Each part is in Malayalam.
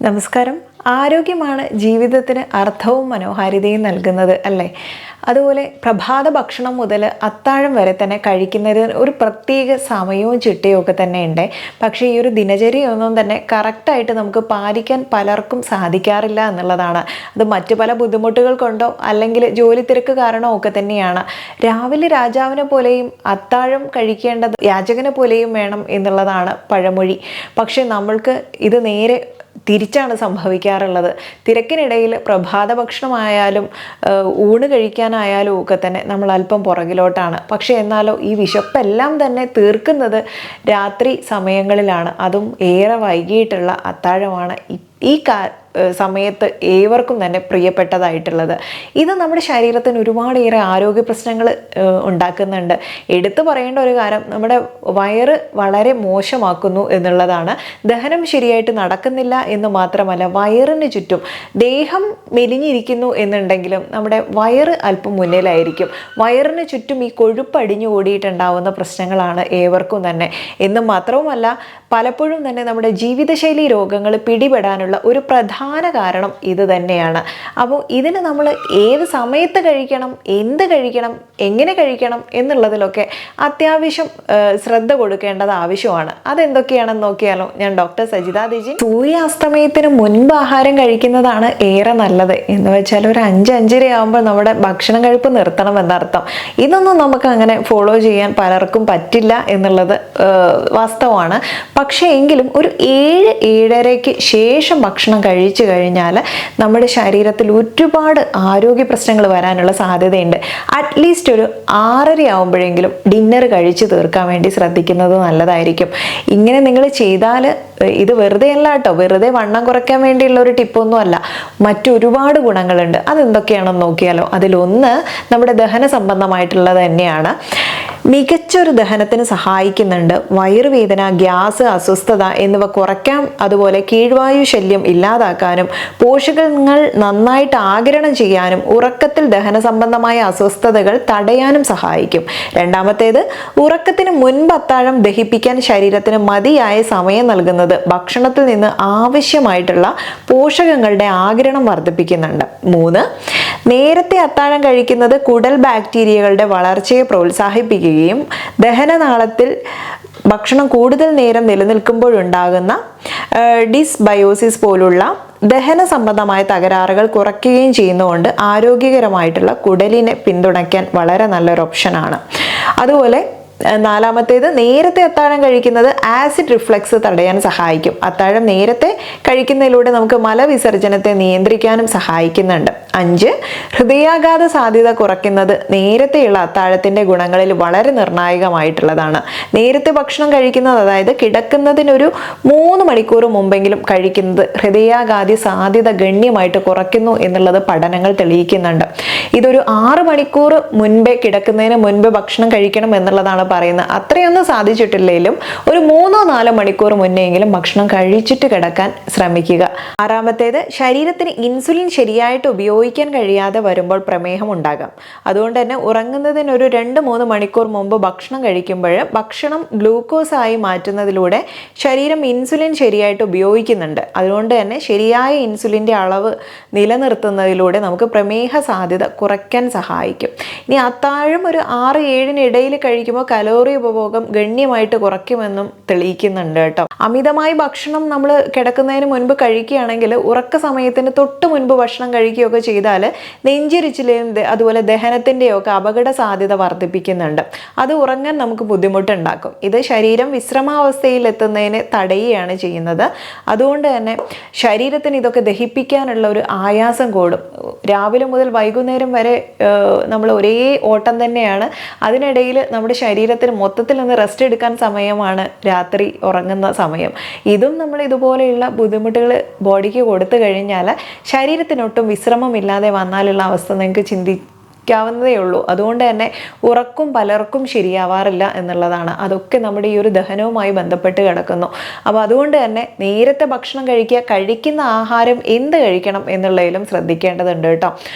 നമസ്കാരം. ആരോഗ്യമാണ് ജീവിതത്തിന് അർത്ഥവും മനോഹാരിതയും നൽകുന്നത് അല്ലേ? അതുപോലെ പ്രഭാത ഭക്ഷണം മുതൽ അത്താഴം വരെ തന്നെ കഴിക്കുന്നതിന് ഒരു പ്രത്യേക സമയവും ചിട്ടയും ഒക്കെ തന്നെ ഉണ്ട്. പക്ഷേ ഈ ഒരു ദിനചര്യയൊന്നും തന്നെ കറക്റ്റായിട്ട് നമുക്ക് പാലിക്കാൻ പലർക്കും സാധിക്കാറില്ല എന്നുള്ളതാണ്. അത് മറ്റു പല ബുദ്ധിമുട്ടുകൾ കൊണ്ടോ അല്ലെങ്കിൽ ജോലി തിരക്ക് കാരണമോ ഒക്കെ തന്നെയാണ്. രാവിലെ രാജാവിനെ പോലെയും അത്താഴം കഴിക്കേണ്ടത് യാചകനെ പോലെയും വേണം എന്നുള്ളതാണ് പഴമൊഴി. പക്ഷേ നമ്മൾക്ക് ഇത് നേരെ തിരിച്ചാണ് സംഭവിക്കാറുള്ളത്. തിരക്കിനിടയിൽ പ്രഭാത ഭക്ഷണമായാലും ഊണ് കഴിക്കാനായാലും ഒക്കെ തന്നെ നമ്മൾ അല്പം പുറകിലോട്ടാണ്. പക്ഷേ എന്നാലോ ഈ വിശപ്പെല്ലാം തന്നെ തീർക്കുന്നത് രാത്രി സമയങ്ങളിലാണ്. അതും ഏറെ വൈകിട്ടുള്ള അത്താഴമാണ് ഈ സമയത്ത് ഏവർക്കും തന്നെ പ്രിയപ്പെട്ടതായിട്ടുള്ളത്. ഇത് നമ്മുടെ ശരീരത്തിന് ഒരുപാടേറെ ആരോഗ്യ പ്രശ്നങ്ങൾ ഉണ്ടാക്കുന്നുണ്ട്. എടുത്തു പറയേണ്ട ഒരു കാര്യം, നമ്മുടെ വയറ് വളരെ മോശമാക്കുന്നു എന്നുള്ളതാണ്. ദഹനം ശരിയായിട്ട് നടക്കുന്നില്ല എന്ന് മാത്രമല്ല, വയറിന് ചുറ്റും ദേഹം മെലിഞ്ഞിരിക്കുന്നു എന്നുണ്ടെങ്കിലും നമ്മുടെ വയറ് അല്പം മുന്നിലായിരിക്കും. വയറിന് ചുറ്റും ഈ കൊഴുപ്പ് അടിഞ്ഞു കൂടിയിട്ടുണ്ടാവുന്ന പ്രശ്നങ്ങളാണ് ഏവർക്കും തന്നെ. എന്ന് മാത്രവുമല്ല, പലപ്പോഴും തന്നെ നമ്മുടെ ജീവിതശൈലി രോഗങ്ങൾ പിടിപെടാനുള്ള ഒരു പ്രധാന കാരണം ഇത് തന്നെയാണ്. അപ്പോൾ ഇതിന് നമ്മൾ ഏത് സമയത്ത് കഴിക്കണം, എന്ത് കഴിക്കണം, എങ്ങനെ കഴിക്കണം എന്നുള്ളതിലൊക്കെ അത്യാവശ്യം ശ്രദ്ധ കൊടുക്കേണ്ടത് ആവശ്യമാണ്. അതെന്തൊക്കെയാണെന്ന് നോക്കിയാലോ? ഞാൻ ഡോക്ടർ സജിത ദിജിൻ. സൂര്യാസ്തമയത്തിന് മുൻപ് ആഹാരം കഴിക്കുന്നതാണ് ഏറെ നല്ലത്. എന്ന് വെച്ചാൽ ഒരു 5-5:30 ആകുമ്പോൾ നമ്മുടെ ഭക്ഷണം കഴിപ്പ് നിർത്തണം എന്നർത്ഥം. ഇതൊന്നും നമുക്ക് അങ്ങനെ ഫോളോ ചെയ്യാൻ പലർക്കും പറ്റില്ല എന്നുള്ളത് വാസ്തവമാണ്. പക്ഷേ എങ്കിലും ഒരു 7-7:30 ശേഷം ഭക്ഷണം കഴിച്ചു കഴിഞ്ഞാൽ നമ്മുടെ ശരീരത്തിൽ ഒരുപാട് ആരോഗ്യ പ്രശ്നങ്ങൾ വരാനുള്ള സാധ്യതയുണ്ട്. അറ്റ്ലീസ്റ്റ് ഒരു 6:30 ആകുമ്പോഴെങ്കിലും ഡിന്നർ കഴിച്ച് തീർക്കാൻ വേണ്ടി ശ്രദ്ധിക്കുന്നത് നല്ലതായിരിക്കും. ഇങ്ങനെ നിങ്ങൾ ചെയ്താൽ ഇത് വെറുതെ അല്ല കേട്ടോ, വെറുതെ വണ്ണം കുറയ്ക്കാൻ വേണ്ടിയുള്ള ഒരു ടിപ്പൊന്നും അല്ല. മറ്റൊരുപാട് ഗുണങ്ങളുണ്ട്. അതെന്തൊക്കെയാണെന്ന് നോക്കിയാലോ? അതിലൊന്ന് നമ്മുടെ ദഹന സംബന്ധമായിട്ടുള്ളത് തന്നെയാണ്. മികച്ചൊരു ദഹനത്തിന് സഹായിക്കുന്നുണ്ട്. വയറുവേദന, ഗ്യാസ്, അസ്വസ്ഥത എന്നിവ കുറയ്ക്കാം. അതുപോലെ കീഴ്വായു ശല്യം ഇല്ലാതാക്കാനും പോഷകങ്ങൾ നന്നായിട്ട് ആഗിരണം ചെയ്യാനും ഉറക്കത്തിൽ ദഹന സംബന്ധമായ അസ്വസ്ഥതകൾ തടയാനും സഹായിക്കും. രണ്ടാമത്തേത്, ഉറക്കത്തിന് മുൻപ് അത്താഴം ദഹിപ്പിക്കാൻ ശരീരത്തിന് മതിയായ സമയം നൽകുന്നത് ഭക്ഷണത്തിൽ നിന്ന് ആവശ്യമായിട്ടുള്ള പോഷകങ്ങളുടെ ആഗിരണം വർദ്ധിപ്പിക്കുന്നുണ്ട്. 3, നേരത്തെ അത്താഴം കഴിക്കുന്നത് കുടൽ ബാക്ടീരിയകളുടെ വളർച്ചയെ പ്രോത്സാഹിപ്പിക്കുകയും ദഹനനാളത്തിൽ ഭക്ഷണം കൂടുതൽ നേരം നിലനിൽക്കുമ്പോഴുണ്ടാകുന്ന ഡിസ്ബയോസിസ് പോലുള്ള ദഹന സംബന്ധമായ തകരാറുകൾ കുറയ്ക്കുകയും ചെയ്യുന്നതുകൊണ്ട് ആരോഗ്യകരമായിട്ടുള്ള കുടലിനെ പിന്തുണയ്ക്കാൻ വളരെ നല്ലൊരു ഓപ്ഷനാണ്. അതുപോലെ 4-മത്തേത്, നേരത്തെ അത്താഴം കഴിക്കുന്നത് ആസിഡ് റിഫ്ലക്സ് തടയാൻ സഹായിക്കും. അത്താഴം നേരത്തെ കഴിക്കുന്നതിലൂടെ നമുക്ക് മലവിസർജനത്തെ നിയന്ത്രിക്കാനും സഹായിക്കുന്നുണ്ട്. 5, ഹൃദയാഘാത സാധ്യത കുറയ്ക്കുന്നത് നേരത്തെയുള്ള അത്താഴത്തിൻ്റെ ഗുണങ്ങളിൽ വളരെ നിർണായകമായിട്ടുള്ളതാണ്. നേരത്തെ ഭക്ഷണം കഴിക്കുന്നത്, അതായത് കിടക്കുന്നതിനൊരു 3 മണിക്കൂർ മുമ്പെങ്കിലും കഴിക്കുന്നത് ഹൃദയാഘാത സാധ്യത ഗണ്യമായിട്ട് കുറയ്ക്കുന്നു എന്നുള്ളത് പഠനങ്ങൾ തെളിയിക്കുന്നുണ്ട്. ഇതൊരു 6 മണിക്കൂർ മുൻപേ, കിടക്കുന്നതിന് മുൻപ് ഭക്ഷണം കഴിക്കണം എന്നുള്ളതാണ് പറയുന്നത്. അത്രയൊന്നും സാധിച്ചിട്ടില്ലെങ്കിലും ഒരു 3-4 മണിക്കൂർ മുന്നെങ്കിലും ഭക്ഷണം കഴിച്ചിട്ട് കിടക്കാൻ ശ്രമിക്കുക. 6-മത്തേത്, ശരീരത്തിന് ഇൻസുലിൻ ശരിയായിട്ട് ഉപയോഗിക്കാൻ കഴിയാതെ വരുമ്പോൾ പ്രമേഹം ഉണ്ടാകാം. അതുകൊണ്ട് തന്നെ ഉറങ്ങുന്നതിനൊരു 2-3 മണിക്കൂർ മുമ്പ് ഭക്ഷണം കഴിക്കുമ്പോൾ ഭക്ഷണം ഗ്ലൂക്കോസ് ആയി മാറ്റുന്നതിലൂടെ ശരീരം ഇൻസുലിൻ ശരിയായിട്ട് ഉപയോഗിക്കുന്നുണ്ട്. അതുകൊണ്ട് തന്നെ ശരിയായ ഇൻസുലിൻ്റെ അളവ് നിലനിർത്തുന്നതിലൂടെ നമുക്ക് പ്രമേഹ സാധ്യത കുറയ്ക്കാൻ സഹായിക്കും. ഇനി അത്താഴം ഒരു 6-7 ഇടയിൽ കഴിക്കുമ്പോൾ കലോറി ഉപഭോഗം ഗണ്യമായിട്ട് കുറയ്ക്കുമെന്നും തെളിയിക്കുന്നുണ്ട് കേട്ടോ. അമിതമായി ഭക്ഷണം നമ്മൾ കിടക്കുന്നതിന് മുൻപ് കഴിക്കുകയാണെങ്കിൽ ഉറക്ക സമയത്തിന് തൊട്ട് മുൻപ് ഭക്ഷണം കഴിക്കുകയൊക്കെ ചെയ്താൽ നെഞ്ചിരിച്ചിലെയും അതുപോലെ ദഹനത്തിൻ്റെയോ ഒക്കെ അപകട സാധ്യത വർദ്ധിപ്പിക്കുന്നുണ്ട്. അത് ഉറങ്ങാൻ നമുക്ക് ബുദ്ധിമുട്ടുണ്ടാക്കും. ഇത് ശരീരം വിശ്രമാവസ്ഥയിൽ എത്തുന്നതിനെ തടയുകയാണ് ചെയ്യുന്നത്. അതുകൊണ്ട് തന്നെ ശരീരത്തിന് ഇതൊക്കെ ദഹിപ്പിക്കാനുള്ള ഒരു ആയാസം കൂടും. രാവിലെ മുതൽ വൈകുന്നേരം വരെ നമ്മൾ ഒരേ ഓട്ടം തന്നെയാണ്. അതിനിടയിൽ നമ്മുടെ ശരീരത്തിന് മൊത്തത്തിൽ ഒന്ന് റെസ്റ്റ് എടുക്കാൻ സമയമാണ് രാത്രി ഉറങ്ങുന്ന സമയം. ഇതും നമ്മൾ ഇതുപോലെയുള്ള ബുദ്ധിമുട്ടുകൾ ബോഡിക്ക് കൊടുത്തു കഴിഞ്ഞാൽ ശരീരത്തിനൊട്ടും വിശ്രമമില്ലാതെ വന്നാലുള്ള അവസ്ഥ നിങ്ങൾക്ക് ചിന്തിക്കാവുന്നതേ ഉള്ളൂ. അതുകൊണ്ട് തന്നെ ഉറക്കം പലർക്കും ശരിയാവാറില്ല എന്നുള്ളതാണ്. അതൊക്കെ നമ്മുടെ ഈ ഒരു ദഹനവുമായി ബന്ധപ്പെട്ട് കിടക്കുന്നു. അപ്പോൾ അതുകൊണ്ട് തന്നെ നേരത്തെ ഭക്ഷണം കഴിക്കുക, കഴിക്കുന്ന ആഹാരം എന്ത് കഴിക്കണം എന്നുള്ളതിലും ശ്രദ്ധിക്കേണ്ടതുണ്ട് കേട്ടോ.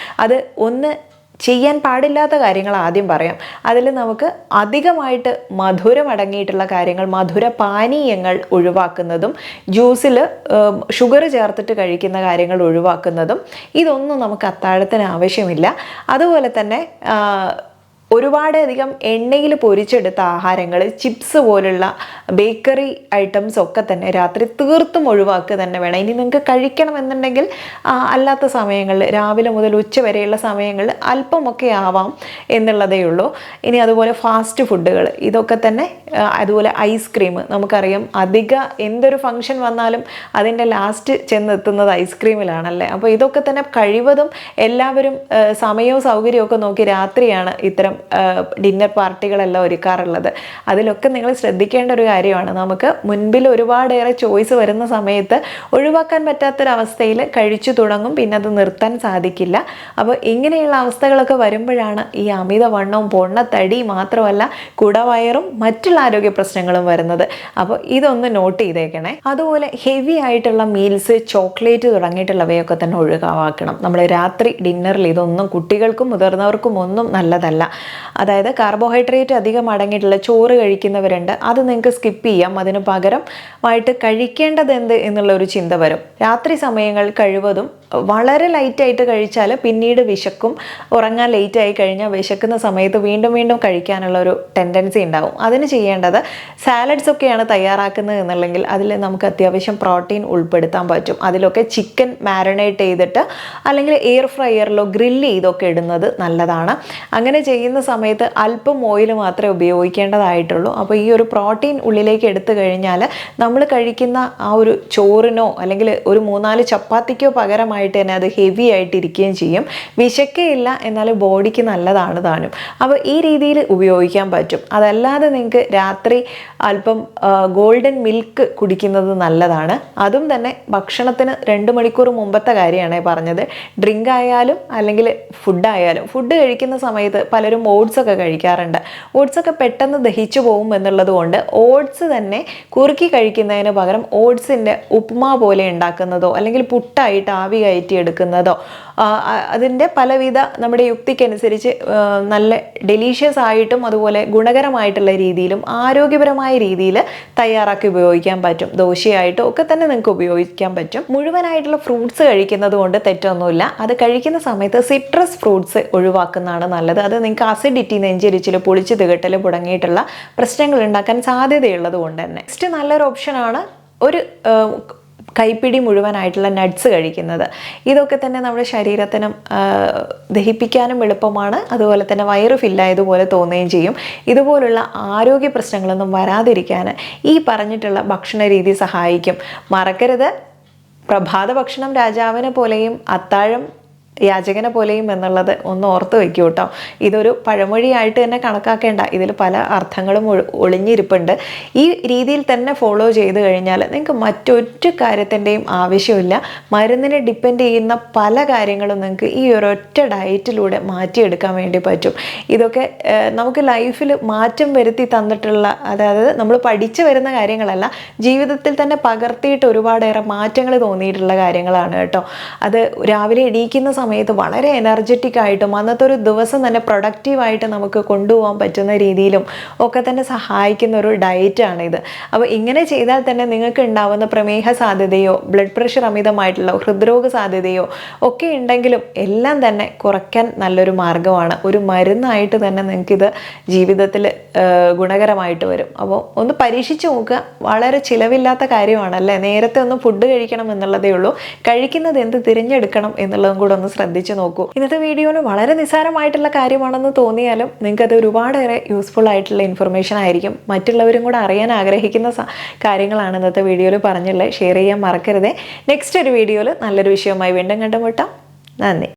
അത് ഒന്ന് ചെയ്യാൻ പാടില്ലാത്ത കാര്യങ്ങൾ ആദ്യം പറയാം. അതിൽ നമുക്ക് അധികമായിട്ട് മധുരം അടങ്ങിയിട്ടുള്ള കാര്യങ്ങൾ, മധുര പാനീയങ്ങൾ ഒഴിവാക്കുന്നതും ജ്യൂസിൽ ഷുഗർ ചേർത്തിട്ട് കഴിക്കുന്ന കാര്യങ്ങൾ ഒഴിവാക്കുന്നതും, ഇതൊന്നും നമുക്ക് അത്താഴത്തിന് ആവശ്യമില്ല. അതുപോലെ തന്നെ ഒരുപാടധികം എണ്ണയിൽ പൊരിച്ചെടുത്ത ആഹാരങ്ങൾ, ചിപ്സ് പോലുള്ള ബേക്കറി ഐറ്റംസ് ഒക്കെ തന്നെ രാത്രി തീർത്തും ഒഴിവാക്കുക തന്നെ വേണം. ഇനി നിങ്ങൾക്ക് കഴിക്കണമെന്നുണ്ടെങ്കിൽ അല്ലാത്ത സമയങ്ങളിൽ, രാവിലെ മുതൽ ഉച്ച വരെയുള്ള സമയങ്ങളിൽ അല്പമൊക്കെ ആവാം എന്നുള്ളതേ ഉള്ളൂ. ഇനി അതുപോലെ ഫാസ്റ്റ് ഫുഡുകൾ, ഇതൊക്കെ തന്നെ. അതുപോലെ ഐസ്ക്രീം, നമുക്കറിയാം എന്തൊരു ഫംഗ്ഷൻ വന്നാലും അതിൻ്റെ ലാസ്റ്റ് ചെന്നെത്തുന്നത് ഐസ്ക്രീമിലാണല്ലേ. അപ്പോൾ ഇതൊക്കെ തന്നെ കഴിവതും എല്ലാവരും സമയവും സൗകര്യവും ഒക്കെ നോക്കി രാത്രിയാണ് ഇത്തരം ഡിന്നർ പാർട്ടികളെല്ലാം ഒരുക്കാറുള്ളത്. അതിലൊക്കെ നിങ്ങൾ ശ്രദ്ധിക്കേണ്ട ഒരു കാര്യമാണ്, നമുക്ക് മുൻപിൽ ഒരുപാടേറെ ചോയ്സ് വരുന്ന സമയത്ത് ഒഴിവാക്കാൻ പറ്റാത്തൊരവസ്ഥയിൽ കഴിച്ചു തുടങ്ങും, പിന്നെ അത് നിർത്താൻ സാധിക്കില്ല. അപ്പോൾ ഇങ്ങനെയുള്ള അവസ്ഥകളൊക്കെ വരുമ്പോഴാണ് ഈ അമിതവണ്ണവും പൊണ്ണത്തടി മാത്രമല്ല കുടവയറും മറ്റുള്ള ആരോഗ്യ പ്രശ്നങ്ങളും വരുന്നത്. അപ്പോൾ ഇതൊന്ന് നോട്ട് ചെയ്തേക്കണേ. അതുപോലെ ഹെവി ആയിട്ടുള്ള മീൽസ്, ചോക്ലേറ്റ് തുടങ്ങിയിട്ടുള്ളവയൊക്കെ തന്നെ ഒഴിവാക്കണം. നമ്മൾ രാത്രി ഡിന്നറിൽ ഇതൊന്നും കുട്ടികൾക്കും മുതിർന്നവർക്കും ഒന്നും നല്ലതല്ല. അതായത് കാർബോഹൈഡ്രേറ്റ് അധികം അടങ്ങിയിട്ടുള്ള ചോറ് കഴിക്കുന്നവരുണ്ട്, അത് നിങ്ങൾക്ക് സ്കിപ്പ് ചെയ്യാം. അതിന് പകരമായിട്ട് കഴിക്കേണ്ടത് എന്ത് എന്നുള്ള ഒരു ചിന്ത വരും. രാത്രി സമയങ്ങൾ കഴിവതും വളരെ ലൈറ്റായിട്ട് കഴിച്ചാൽ പിന്നീട് വിശക്കും. ഉറങ്ങാൻ ലേറ്റായി കഴിഞ്ഞാൽ വിശക്കുന്ന സമയത്ത് വീണ്ടും വീണ്ടും കഴിക്കാനുള്ള ഒരു ടെൻഡൻസി ഉണ്ടാവും. അതിന് ചെയ്യേണ്ടത്, സാലഡ്സ് ഒക്കെയാണ് തയ്യാറാക്കുന്നത് എന്നുണ്ടെങ്കിൽ അതിൽ നമുക്ക് അത്യാവശ്യം പ്രോട്ടീൻ ഉൾപ്പെടുത്താൻ പറ്റും. അതിലൊക്കെ ചിക്കൻ മാരിനേറ്റ് ചെയ്തിട്ട് അല്ലെങ്കിൽ എയർ ഫ്രയറിലോ ഗ്രില്ല് ചെയ്തൊക്കെ ഇടുന്നത് നല്ലതാണ്. അങ്ങനെ ചെയ്യുന്ന സമയത്ത് അല്പം ഓയിൽ മാത്രമേ ഉപയോഗിക്കേണ്ടതായിട്ടുള്ളൂ. അപ്പോൾ ഈ ഒരു പ്രോട്ടീൻ ഉള്ളിലേക്ക് എടുത്തു കഴിഞ്ഞാൽ നമ്മൾ കഴിക്കുന്ന ആ ഒരു ചോറിനോ അല്ലെങ്കിൽ ഒരു 3-4 ചപ്പാത്തിക്കോ പകരമായിട്ട് തന്നെ അത് ഹെവി ആയിട്ടിരിക്കുകയും ചെയ്യും. വിശക്കയില്ല, എന്നാൽ ബോഡിക്ക് നല്ലതാണ് താനും. അപ്പോൾ ഈ രീതിയിൽ ഉപയോഗിക്കാൻ പറ്റും. അതല്ലാതെ നിങ്ങൾക്ക് രാത്രി അല്പം ഗോൾഡൻ മിൽക്ക് കുടിക്കുന്നത് നല്ലതാണ്. അതും തന്നെ ഭക്ഷണത്തിന് 2 മണിക്കൂർ മുമ്പത്തെ കാര്യമാണ് പറഞ്ഞത്. ഡ്രിങ്ക് ആയാലും അല്ലെങ്കിൽ ഫുഡായാലും, ഫുഡ് കഴിക്കുന്ന സമയത്ത് പലരും ഓട്സ് ഒക്കെ കഴിക്കാറുണ്ട്. ഓട്സ് ഒക്കെ പെട്ടെന്ന് ദഹിച്ചു പോകും എന്നുള്ളത് കൊണ്ട് ഓട്സ് തന്നെ കുറുക്കി കഴിക്കുന്നതിന് പകരം ഓട്സിൻ്റെ ഉപ്മാ പോലെ ഉണ്ടാക്കുന്നതോ അല്ലെങ്കിൽ പുട്ടായിട്ട് ആവി കയറ്റി എടുക്കുന്നതോ, അതിൻ്റെ പലവിധ നമ്മുടെ യുക്തിക്കനുസരിച്ച് നല്ല ഡെലീഷ്യസ് ആയിട്ടും അതുപോലെ ഗുണകരമായിട്ടുള്ള രീതിയിലും ആരോഗ്യപരമായ രീതിയിൽ തയ്യാറാക്കി ഉപയോഗിക്കാൻ പറ്റും. ദോശയായിട്ടും ഒക്കെ തന്നെ നിങ്ങൾക്ക് ഉപയോഗിക്കാൻ പറ്റും. മുഴുവനായിട്ടുള്ള ഫ്രൂട്ട്സ് കഴിക്കുന്നത് കൊണ്ട് തെറ്റൊന്നുമില്ല. അത് കഴിക്കുന്ന സമയത്ത് സിട്രസ് ഫ്രൂട്ട്സ് ഒഴിവാക്കുന്നതാണ് നല്ലത്. അത് നിങ്ങൾക്ക് അസിഡിറ്റി, നെഞ്ചരിച്ചിൽ, പൊളിച്ച് തികട്ടൽ തുടങ്ങിയിട്ടുള്ള പ്രശ്നങ്ങൾ ഉണ്ടാക്കാൻ സാധ്യതയുള്ളത് കൊണ്ട് തന്നെ. നെക്സ്റ്റ് നല്ലൊരു ഓപ്ഷനാണ് ഒരു കൈപ്പിടി മുഴുവനായിട്ടുള്ള നട്ട്സ് കഴിക്കുന്നത്. ഇതൊക്കെ തന്നെ നമ്മുടെ ശരീരത്തിനും ദഹിപ്പിക്കാനും എളുപ്പമാണ്. അതുപോലെ തന്നെ വയറ് ഫില്ലായതുപോലെ തോന്നുകയും ചെയ്യും. ഇതുപോലുള്ള ആരോഗ്യ പ്രശ്നങ്ങളൊന്നും വരാതിരിക്കാൻ ഈ പറഞ്ഞിട്ടുള്ള ഭക്ഷണ രീതി സഹായിക്കും. മറക്കരുത്, പ്രഭാത ഭക്ഷണം രാജാവിനെ പോലെയും അത്താഴം യാചകനെ പോലെയും എന്നുള്ളത് ഒന്ന് ഓർത്ത് വയ്ക്കൂ കേട്ടോ. ഇതൊരു പഴമൊഴിയായിട്ട് തന്നെ കണക്കാക്കേണ്ട, ഇതിൽ പല അർത്ഥങ്ങളും ഒളിഞ്ഞിരിപ്പുണ്ട്. ഈ രീതിയിൽ തന്നെ ഫോളോ ചെയ്ത് കഴിഞ്ഞാൽ നിങ്ങൾക്ക് മറ്റൊരു കാര്യത്തിൻ്റെയും ആവശ്യമില്ല. മരുന്നിനെ ഡിപ്പെൻഡ് ചെയ്യുന്ന പല കാര്യങ്ങളും നിങ്ങൾക്ക് ഈ ഒരൊറ്റ ഡയറ്റിലൂടെ മാറ്റിയെടുക്കാൻ വേണ്ടി പറ്റും. ഇതൊക്കെ നമുക്ക് ലൈഫിൽ മാറ്റം വരുത്തി തന്നിട്ടുള്ള, അതായത് നമ്മൾ പഠിച്ചു വരുന്ന കാര്യങ്ങളല്ല, ജീവിതത്തിൽ തന്നെ പകർത്തിയിട്ട് ഒരുപാടേറെ മാറ്റങ്ങൾ തോന്നിയിട്ടുള്ള കാര്യങ്ങളാണ് കേട്ടോ. അത് രാവിലെ എണീക്കുന്ന സമയത്ത് വളരെ എനർജറ്റിക് ആയിട്ടും അന്നത്തെ ഒരു ദിവസം തന്നെ പ്രൊഡക്റ്റീവായിട്ട് നമുക്ക് കൊണ്ടുപോകാൻ പറ്റുന്ന രീതിയിലും ഒക്കെ തന്നെ സഹായിക്കുന്ന ഒരു ഡയറ്റാണിത്. അപ്പോൾ ഇങ്ങനെ ചെയ്താൽ തന്നെ നിങ്ങൾക്ക് ഉണ്ടാവുന്ന പ്രമേഹ സാധ്യതയോ ബ്ലഡ് പ്രഷർ അമിതമായിട്ടുള്ള ഹൃദ്രോഗ സാധ്യതയോ ഒക്കെ ഉണ്ടെങ്കിലും എല്ലാം തന്നെ കുറയ്ക്കാൻ നല്ലൊരു മാർഗ്ഗമാണ്. ഒരു മരുന്നായിട്ട് തന്നെ നിങ്ങൾക്കിത് ജീവിതത്തിൽ ഗുണകരമായിട്ട് വരും. അപ്പോൾ ഒന്ന് പരീക്ഷിച്ച് നോക്കുക. വളരെ ചിലവില്ലാത്ത കാര്യമാണല്ലേ. നേരത്തെ ഒന്ന് ഫുഡ് കഴിക്കണം എന്നുള്ളതേ ഉള്ളൂ, കഴിക്കുന്നത് എന്ത് തിരഞ്ഞെടുക്കണം എന്നുള്ളതും കൂടെ ഒന്ന് ശ്രദ്ധിച്ചു നോക്കൂ. ഇന്നത്തെ വീഡിയോന് വളരെ നിസ്സാരമായിട്ടുള്ള കാര്യമാണെന്ന് തോന്നിയാലും നിങ്ങൾക്കത് ഒരുപാടേറെ യൂസ്ഫുൾ ആയിട്ടുള്ള ഇൻഫർമേഷൻ ആയിരിക്കും. മറ്റുള്ളവരും കൂടെ അറിയാൻ ആഗ്രഹിക്കുന്ന കാര്യങ്ങളാണ് ഇന്നത്തെ വീഡിയോയിൽ പറഞ്ഞുള്ളത്. ഷെയർ ചെയ്യാൻ മറക്കരുതേ. നെക്സ്റ്റ് ഒരു വീഡിയോയിൽ നല്ലൊരു വിഷയവുമായി വീണ്ടും കണ്ടുമുട്ടാം. നന്ദി.